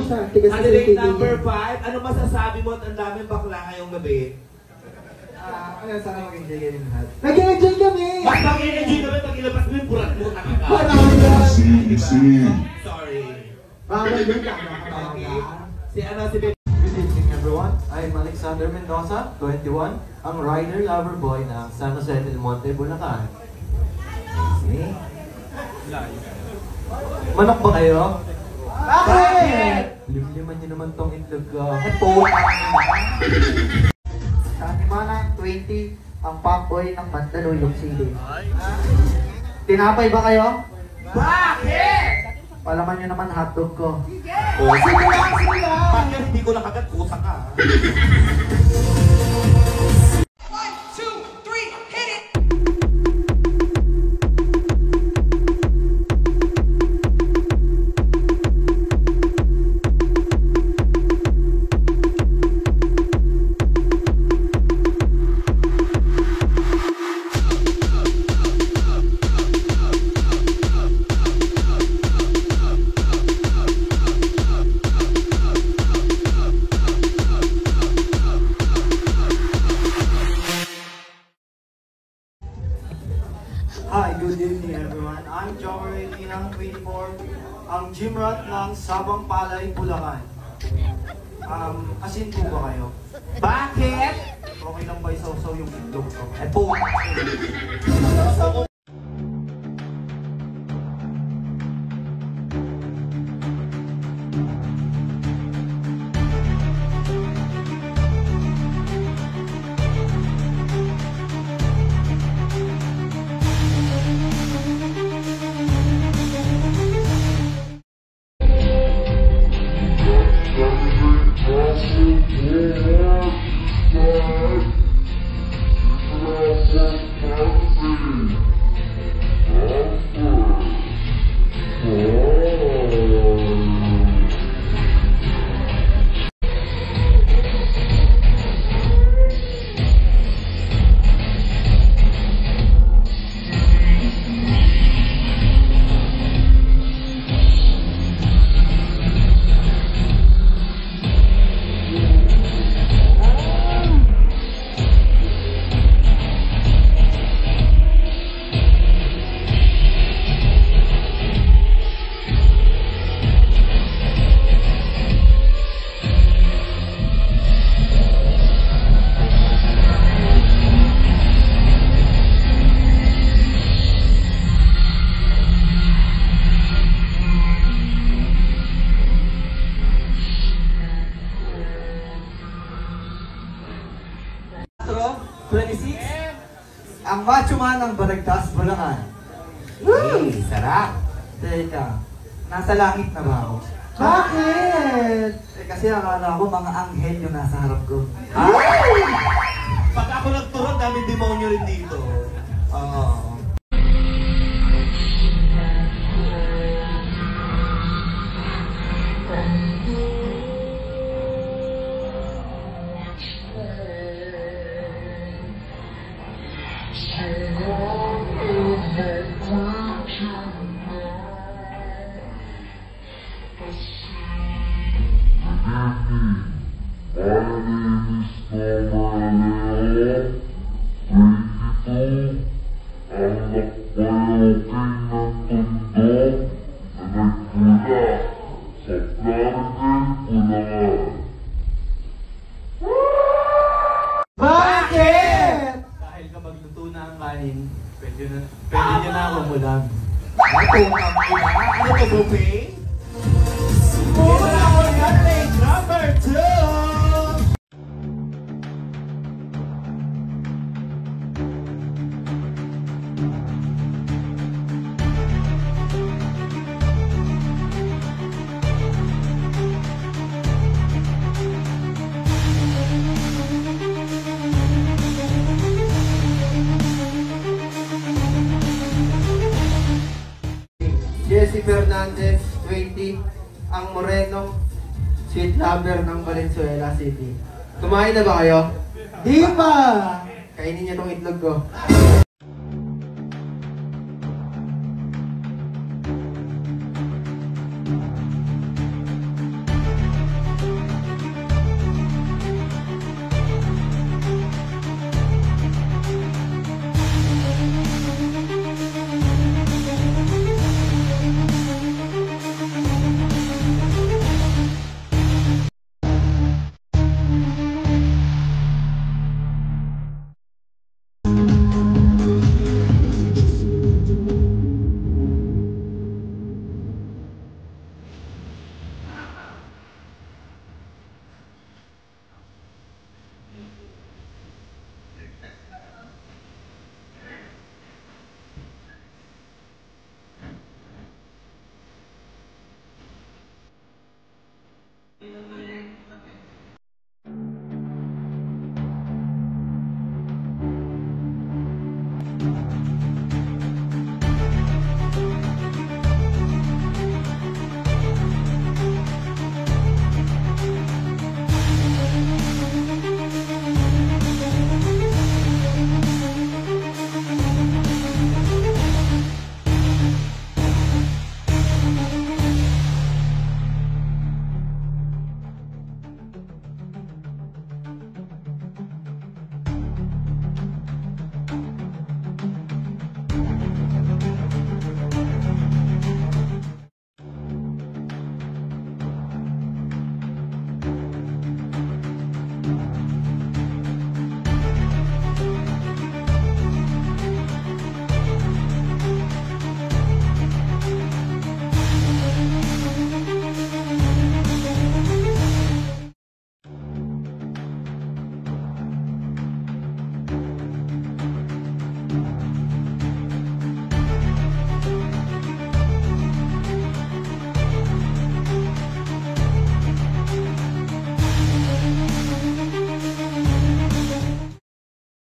siya. Tigas Candidate number 5, ano masasabi mo at ang daming bakla ngayong gabi? Ano, sana mag-enjoy kami lahat. Nag-enjoy kami! Mas mag-enjoy kami pag ilabas mo yung burat mo, nakaka. Sorry. Bawal yun ka. Si ano, si Ben. Good evening everyone, I'm Alexander Mendoza, 21, ang rider lover boy ng San Jose del Monte, Bulacan. See? Manok ba kayo? Bakit? Limliman niyo naman tong itlog ko. Sa Animana 20, ang fuckboy ng Mandaluyong City. Tinapay ba kayo? Bakit? Palaman nyo naman hotdog ko. Oh, sige lang, sige lang. Bakit hindi ko nakagat, kusa ka. Hi, good evening everyone. I'm Joey Linang, 24, ang gym rat ng Sabang Palay, Bulacan. Asin po ba kayo? Bakit? Okay lang ba isaw-saw yung itlog ko? Po. Ang macho man ng Balagtas, Bulacan. Hey, sarap. Teka, nasa langit na ba ako? Bakit? Kasi akala ko mga anghel yung nasa harap ko. Ay! Pag ako nagturon, daming demonyo rin dito. Oo. Bakit? Dahil kapag luto na ang kanin, pwede nyo na akong mulag. Ano to, buffet? Muna ako candidate number 2! Jesse Fernandez, 20, ang Moreno, sweet lover ng Valenzuela City. Kumain na ba kayo? Di pa! Kainin niyo tong itlog ko.